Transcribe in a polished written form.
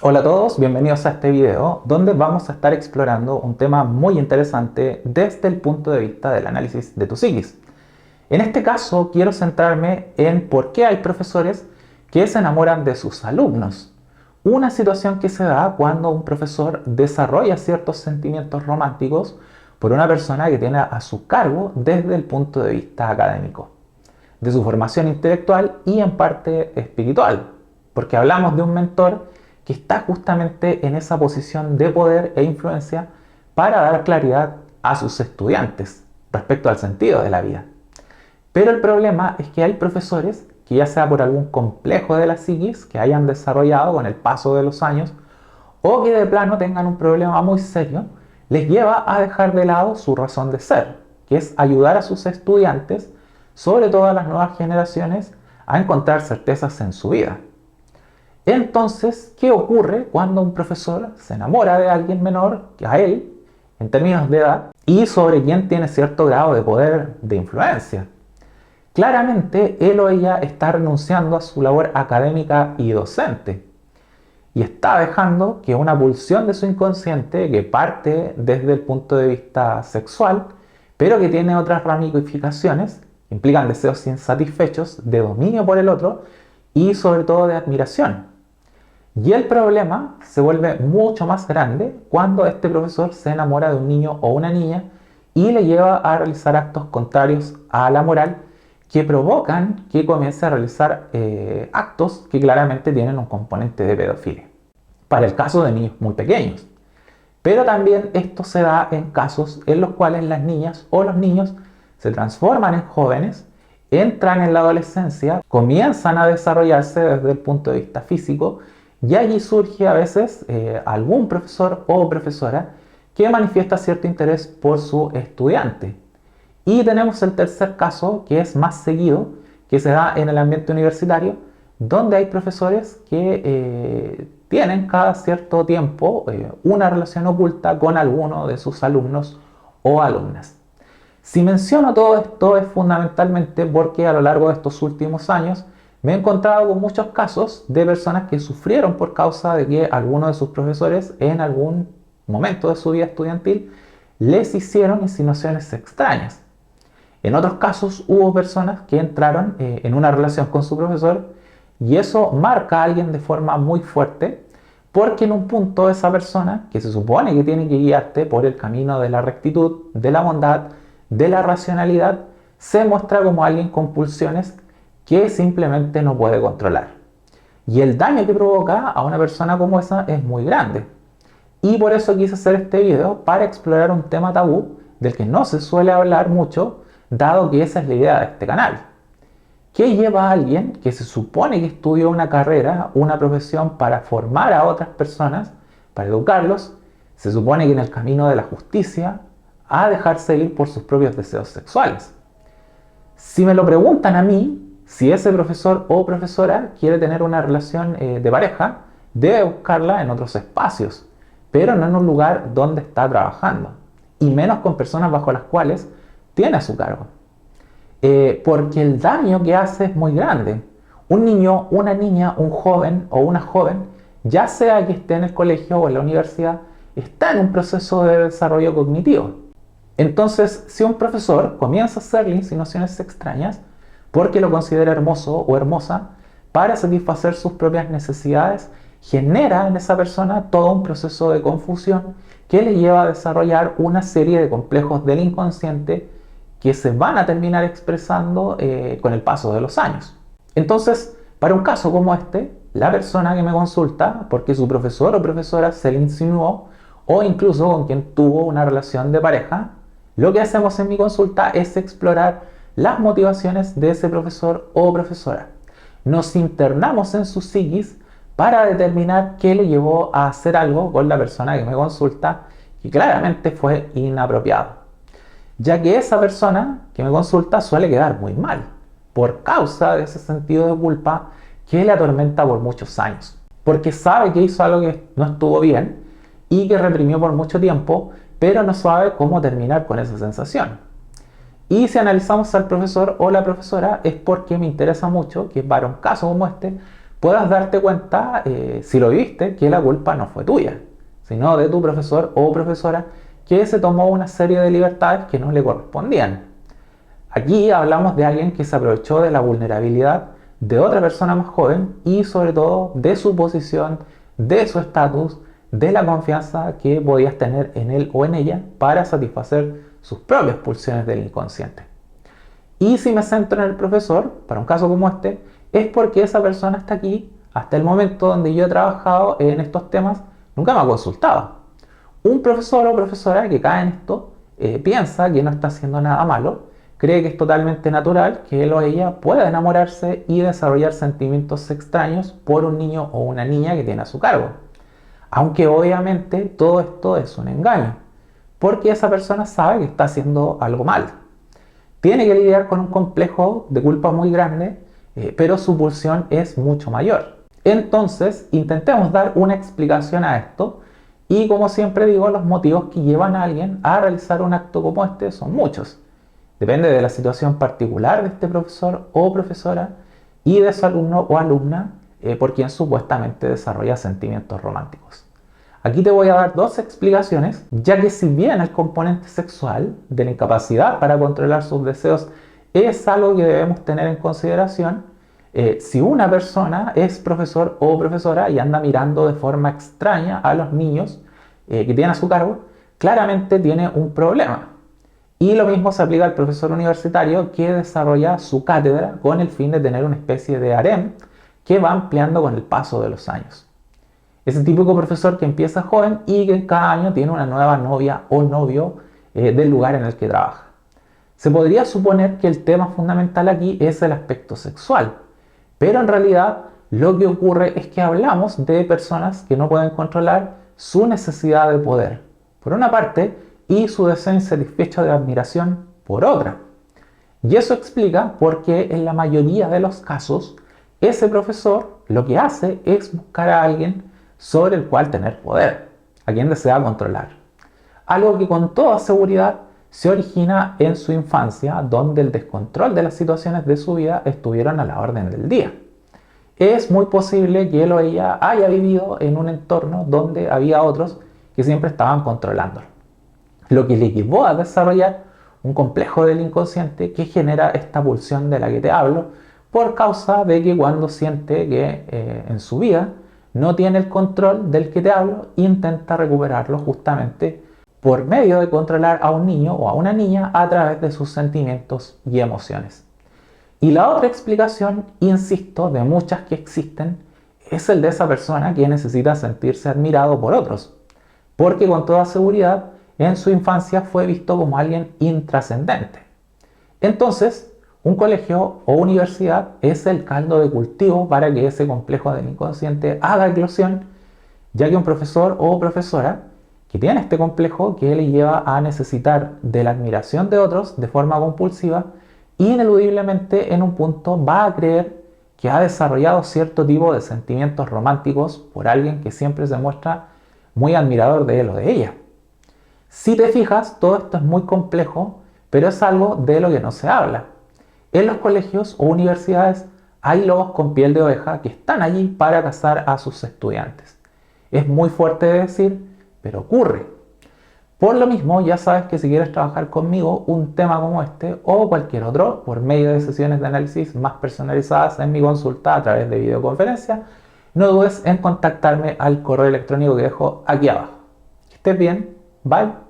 Hola a todos, bienvenidos a este video donde vamos a estar explorando un tema muy interesante desde el punto de vista del análisis de tu psiquis. En este caso quiero centrarme en por qué hay profesores que se enamoran de sus alumnos. Una situación que se da cuando un profesor desarrolla ciertos sentimientos románticos por una persona que tiene a su cargo desde el punto de vista académico, de su formación intelectual y en parte espiritual, porque hablamos de un mentor que está justamente en esa posición de poder e influencia para dar claridad a sus estudiantes respecto al sentido de la vida. Pero el problema es que hay profesores que, ya sea por algún complejo de la psiquis que hayan desarrollado con el paso de los años o que de plano tengan un problema muy serio, les lleva a dejar de lado su razón de ser, que es ayudar a sus estudiantes, sobre todo a las nuevas generaciones, a encontrar certezas en su vida. Entonces, ¿qué ocurre cuando un profesor se enamora de alguien menor que a él, en términos de edad, y sobre quien tiene cierto grado de poder de influencia? Claramente, él o ella está renunciando a su labor académica y docente, y está dejando que una pulsión de su inconsciente, que parte desde el punto de vista sexual, pero que tiene otras ramificaciones, implican deseos insatisfechos de dominio por el otro y sobre todo de admiración. Y el problema se vuelve mucho más grande cuando este profesor se enamora de un niño o una niña y le lleva a realizar actos contrarios a la moral que provocan que comience a realizar actos que claramente tienen un componente de pedofilia, para el caso de niños muy pequeños. Pero también esto se da en casos en los cuales las niñas o los niños se transforman en jóvenes, entran en la adolescencia, comienzan a desarrollarse desde el punto de vista físico y allí surge a veces algún profesor o profesora que manifiesta cierto interés por su estudiante. Y tenemos el tercer caso, que es más seguido, que se da en el ambiente universitario, donde hay profesores que tienen cada cierto tiempo una relación oculta con alguno de sus alumnos o alumnas. Si menciono todo esto es fundamentalmente porque a lo largo de estos últimos años me he encontrado con muchos casos de personas que sufrieron por causa de que algunos de sus profesores en algún momento de su vida estudiantil les hicieron insinuaciones extrañas. En otros casos hubo personas que entraron en una relación con su profesor y eso marca a alguien de forma muy fuerte, porque en un punto esa persona, que se supone que tiene que guiarte por el camino de la rectitud, de la bondad, de la racionalidad, se muestra como alguien con pulsiones que simplemente no puede controlar. Y el daño que provoca a una persona como esa es muy grande. Y por eso quise hacer este video, para explorar un tema tabú del que no se suele hablar mucho, dado que esa es la idea de este canal. ¿Qué lleva a alguien que se supone que estudió una carrera, una profesión para formar a otras personas, para educarlos, se supone que en el camino de la justicia, a dejarse ir por sus propios deseos sexuales? Si me lo preguntan a mí, si ese profesor o profesora quiere tener una relación de pareja, debe buscarla en otros espacios, pero no en un lugar donde está trabajando, y menos con personas bajo las cuales tiene a su cargo. Porque el daño que hace es muy grande. Un niño, una niña, un joven o una joven, ya sea que esté en el colegio o en la universidad, está en un proceso de desarrollo cognitivo. Entonces, si un profesor comienza a hacerle insinuaciones extrañas porque lo considera hermoso o hermosa para satisfacer sus propias necesidades, genera en esa persona todo un proceso de confusión que le lleva a desarrollar una serie de complejos del inconsciente que se van a terminar expresando con el paso de los años. Entonces, para un caso como este, la persona que me consulta porque su profesor o profesora se le insinuó, o incluso con quien tuvo una relación de pareja, lo que hacemos en mi consulta es explorar las motivaciones de ese profesor o profesora. Nos internamos en su psiquis para determinar qué le llevó a hacer algo con la persona que me consulta que claramente fue inapropiado, ya que esa persona que me consulta suele quedar muy mal por causa de ese sentido de culpa que le atormenta por muchos años, porque sabe que hizo algo que no estuvo bien y que reprimió por mucho tiempo, pero no sabe cómo terminar con esa sensación. Y si analizamos al profesor o la profesora, es porque me interesa mucho que para un caso como este puedas darte cuenta, si lo viste, que la culpa no fue tuya, sino de tu profesor o profesora que se tomó una serie de libertades que no le correspondían. Aquí hablamos de alguien que se aprovechó de la vulnerabilidad de otra persona más joven y sobre todo de su posición, de su estatus, de la confianza que podías tener en él o en ella para satisfacer sus propias pulsiones del inconsciente. Y si me centro en el profesor, para un caso como este, es porque esa persona hasta aquí, hasta el momento donde yo he trabajado en estos temas, nunca me ha consultado. Un profesor o profesora que cae en esto piensa que no está haciendo nada malo, cree que es totalmente natural que él o ella pueda enamorarse y desarrollar sentimientos extraños por un niño o una niña que tiene a su cargo. Aunque obviamente todo esto es un engaño, porque esa persona sabe que está haciendo algo mal. Tiene que lidiar con un complejo de culpa muy grande, pero su pulsión es mucho mayor. Entonces, intentemos dar una explicación a esto y, como siempre digo, los motivos que llevan a alguien a realizar un acto como este son muchos. Depende de la situación particular de este profesor o profesora y de su alumno o alumna por quien supuestamente desarrolla sentimientos románticos. Aquí te voy a dar dos explicaciones, ya que si bien el componente sexual de la incapacidad para controlar sus deseos es algo que debemos tener en consideración, si una persona es profesor o profesora y anda mirando de forma extraña a los niños que tiene a su cargo, claramente tiene un problema. Y lo mismo se aplica al profesor universitario que desarrolla su cátedra con el fin de tener una especie de harem que va ampliando con el paso de los años. Ese típico profesor que empieza joven y que cada año tiene una nueva novia o novio del lugar en el que trabaja. Se podría suponer que el tema fundamental aquí es el aspecto sexual, pero en realidad lo que ocurre es que hablamos de personas que no pueden controlar su necesidad de poder, por una parte, y su deseo insatisfecho de admiración, por otra. Y eso explica por qué en la mayoría de los casos, ese profesor lo que hace es buscar a alguien sobre el cual tener poder, a quien desea controlar. Algo que con toda seguridad se origina en su infancia, donde el descontrol de las situaciones de su vida estuvieron a la orden del día. Es muy posible que él o ella haya vivido en un entorno donde había otros que siempre estaban controlándolo, lo que le llevó a desarrollar un complejo del inconsciente que genera esta pulsión de la que te hablo, por causa de que cuando siente que en su vida no tiene el control del que te hablo, intenta recuperarlo justamente por medio de controlar a un niño o a una niña a través de sus sentimientos y emociones. Y la otra explicación, insisto, de muchas que existen, es el de esa persona que necesita sentirse admirado por otros, porque con toda seguridad en su infancia fue visto como alguien intrascendente. Entonces, un colegio o universidad es el caldo de cultivo para que ese complejo del inconsciente haga eclosión, ya que un profesor o profesora que tiene este complejo que le lleva a necesitar de la admiración de otros de forma compulsiva, ineludiblemente en un punto va a creer que ha desarrollado cierto tipo de sentimientos románticos por alguien que siempre se muestra muy admirador de él o de ella. Si te fijas, todo esto es muy complejo, pero es algo de lo que no se habla. En los colegios o universidades hay lobos con piel de oveja que están allí para cazar a sus estudiantes. Es muy fuerte de decir, pero ocurre. Por lo mismo, ya sabes que si quieres trabajar conmigo un tema como este o cualquier otro por medio de sesiones de análisis más personalizadas en mi consulta a través de videoconferencia, no dudes en contactarme al correo electrónico que dejo aquí abajo. Que estés bien, bye.